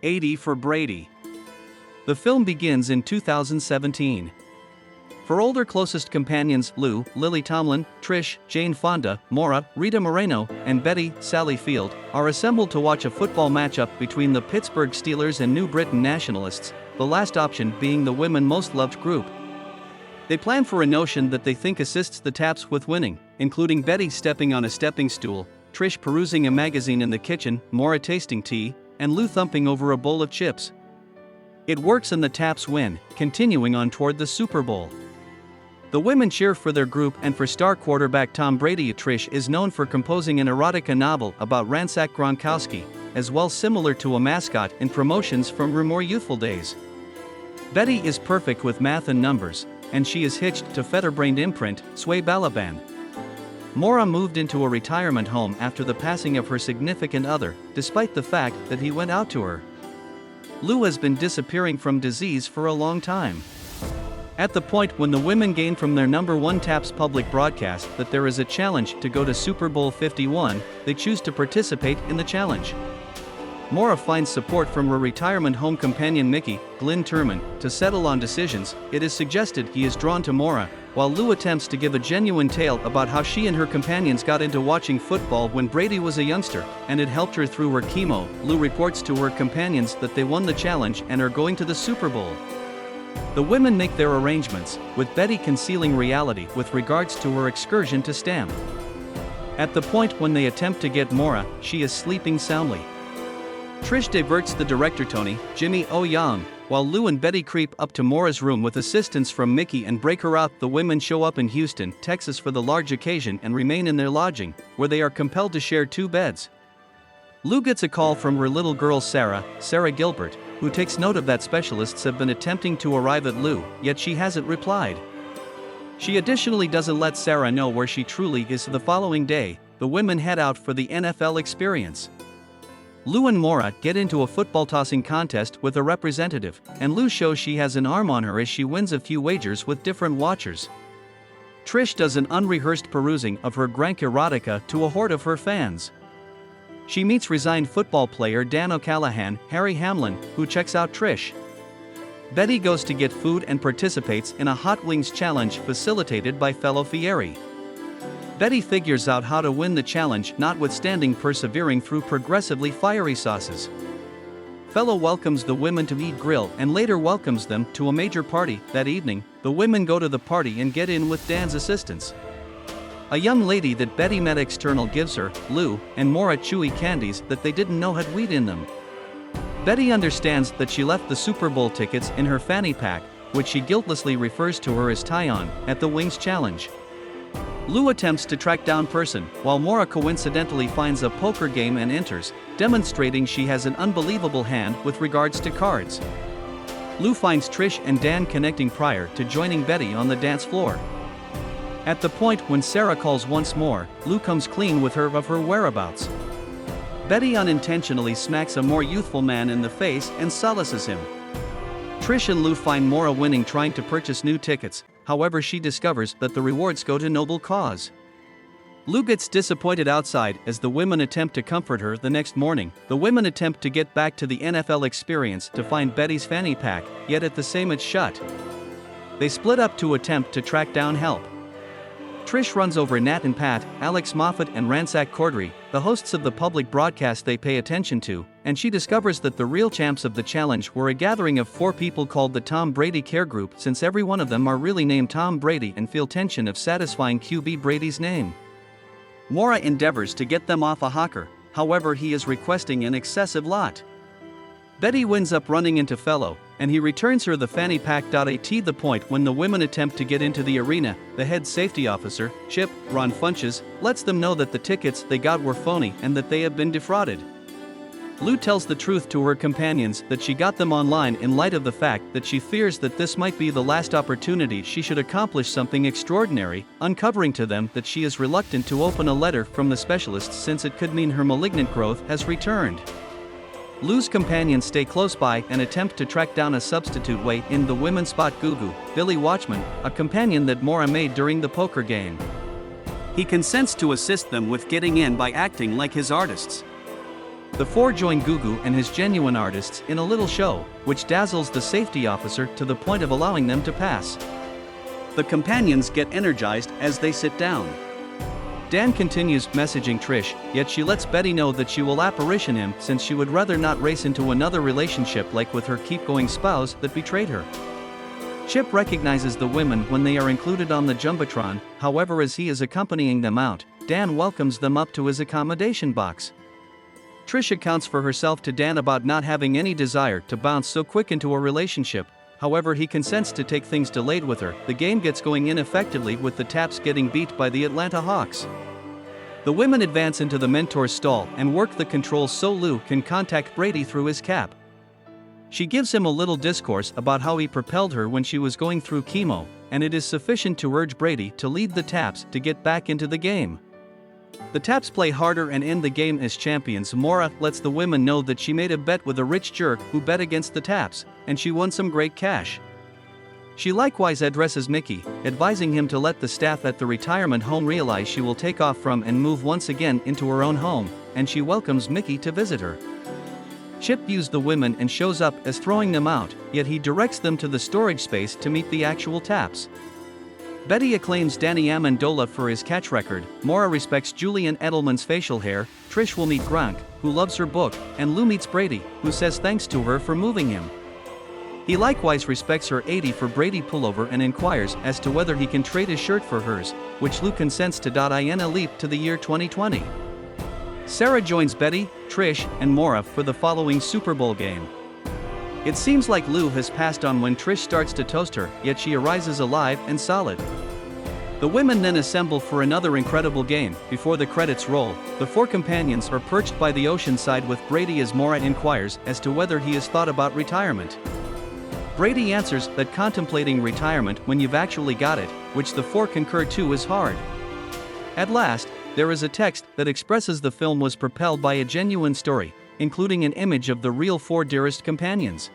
80 for Brady. The film begins in 2017. For older closest companions Lou, Lily Tomlin, Trish, Jane Fonda, Maura, Rita Moreno, and Betty, Sally Field, are assembled to watch a football matchup between the Pittsburgh Steelers and New Britain Nationalists, the last option being the women most loved group. They plan for a notion that they think assists the Taps with winning, including Betty stepping on a stepping stool, Trish perusing a magazine in the kitchen, Maura tasting tea, and Lou thumping over a bowl of chips. It works and the Taps win, continuing on toward the Super Bowl. The women cheer for their group and for star quarterback Tom Brady. Trish is known for composing an erotica novel about ransack Gronkowski, as well similar to a mascot in promotions from her more youthful days. Betty is perfect with math and numbers, and she is hitched to feather-brained imprint, Sway Balaban. Maura moved into a retirement home after the passing of her significant other, despite the fact that he went out to her. Lou has been disappearing from disease for a long time. At the point when the women gain from their number one Taps public broadcast that there is a challenge to go to Super Bowl 51, they choose to participate in the challenge. Maura finds support from her retirement home companion Mickey, Glynn to settle on decisions. It is suggested he is drawn to Maura, while Lou attempts to give a genuine tale about how she and her companions got into watching football when Brady was a youngster, and it helped her through her chemo. Lou reports to her companions that they won the challenge and are going to the Super Bowl. The women make their arrangements, with Betty concealing reality with regards to her excursion to STEM. At the point when they attempt to get Maura, she is sleeping soundly. Trish diverts the director Tony, Jimmy O. Young, while Lou and Betty creep up to Maura's room with assistance from Mickey and break her out. The women show up in Houston, Texas for the large occasion and remain in their lodging, where they are compelled to share 2 beds. Lou gets a call from her little girl Sara Gilbert, who takes note of that specialists have been attempting to arrive at Lou, yet she hasn't replied. She additionally doesn't let Sara know where she truly is. The following day, the women head out for the NFL experience. Lou and Maura get into a football tossing contest with a representative, and Lou shows she has an arm on her as she wins a few wagers with different watchers. Trish does an unrehearsed perusing of her Grank erotica to a horde of her fans. She meets resigned football player Dan O'Callahan, Harry Hamlin, who checks out Trish. Betty goes to get food and participates in a hot wings challenge facilitated by fellow Fieri. Betty figures out how to win the challenge, notwithstanding persevering through progressively fiery sauces. Fellow welcomes the women to eat grill and later welcomes them to a major party. That evening, the women go to the party and get in with Dan's assistance. A young lady that Betty met external gives her, Lou, and Maura chewy candies that they didn't know had weed in them. Betty understands that she left the Super Bowl tickets in her fanny pack, which she guiltlessly refers to her as tie-on, at the Wings Challenge. Lou attempts to track down Person, while Maura coincidentally finds a poker game and enters, demonstrating she has an unbelievable hand with regards to cards. Lou finds Trish and Dan connecting prior to joining Betty on the dance floor. At the point when Sara calls once more, Lou comes clean with her of her whereabouts. Betty unintentionally smacks a more youthful man in the face and solaces him. Trish and Lou find Maura winning trying to purchase new tickets, however she discovers that the rewards go to noble cause. Lou gets disappointed outside as the women attempt to comfort her. The next morning, the women attempt to get back to the NFL experience to find Betty's fanny pack, yet at the same it's shut. They split up to attempt to track down help. Trish runs over Nat and Pat, Alex Moffat and ransack Corddry, the hosts of the public broadcast they pay attention to, and she discovers that the real champs of the challenge were a gathering of 4 people called the Tom Brady Care Group, since every one of them are really named Tom Brady and feel tension of satisfying QB Brady's name. Maura endeavors to get them off a hawker, however he is requesting an excessive lot. Betty winds up running into Fellow, and he returns her the fanny pack. At the point when the women attempt to get into the arena, the head safety officer, Chip, Ron Funches, lets them know that the tickets they got were phony and that they have been defrauded. Lou tells the truth to her companions that she got them online in light of the fact that she fears that this might be the last opportunity she should accomplish something extraordinary, uncovering to them that she is reluctant to open a letter from the specialists since it could mean her malignant growth has returned. Lou's companions stay close by and attempt to track down a substitute way in the women spot Gugu, Billy Watchman, a companion that Maura made during the poker game. He consents to assist them with getting in by acting like his artists. The four join Gugu and his genuine artists in a little show, which dazzles the safety officer to the point of allowing them to pass. The companions get energized as they sit down. Dan continues messaging Trish, yet she lets Betty know that she will apparition him since she would rather not race into another relationship like with her keep-going spouse that betrayed her. Chip recognizes the women when they are included on the Jumbotron, however as he is accompanying them out, Dan welcomes them up to his accommodation box. Trish accounts for herself to Dan about not having any desire to bounce so quick into a relationship, however he consents to take things delayed with her. The game gets going ineffectively with the Taps getting beat by the Atlanta Hawks. The women advance into the mentor's stall and work the controls so Lou can contact Brady through his cap. She gives him a little discourse about how he propelled her when she was going through chemo, and it is sufficient to urge Brady to lead the Taps to get back into the game. The Taps play harder and end the game as champions. Maura lets the women know that she made a bet with a rich jerk who bet against the Taps, and she won some great cash. She likewise addresses Mickey, advising him to let the staff at the retirement home realize she will take off from and move once again into her own home, and she welcomes Mickey to visit her. Chip views the women and shows up as throwing them out, yet he directs them to the storage space to meet the actual Taps. Betty acclaims Danny Amendola for his catch record, Maura respects Julian Edelman's facial hair, Trish will meet Gronk, who loves her book, and Lou meets Brady, who says thanks to her for moving him. He likewise respects her 80 for Brady pullover and inquires as to whether he can trade his shirt for hers, which Lou consents to. Diane a leap to the year 2020. Sara joins Betty, Trish, and Maura for the following Super Bowl game. It seems like Lou has passed on when Trish starts to toast her, yet she arises alive and solid. The women then assemble for another incredible game. Before the credits roll, the four companions are perched by the ocean side with Brady as Maura inquires as to whether he has thought about retirement. Brady answers that contemplating retirement when you've actually got it, which the four concur to, is hard. At last, there is a text that expresses the film was propelled by a genuine story, including an image of the real four dearest companions.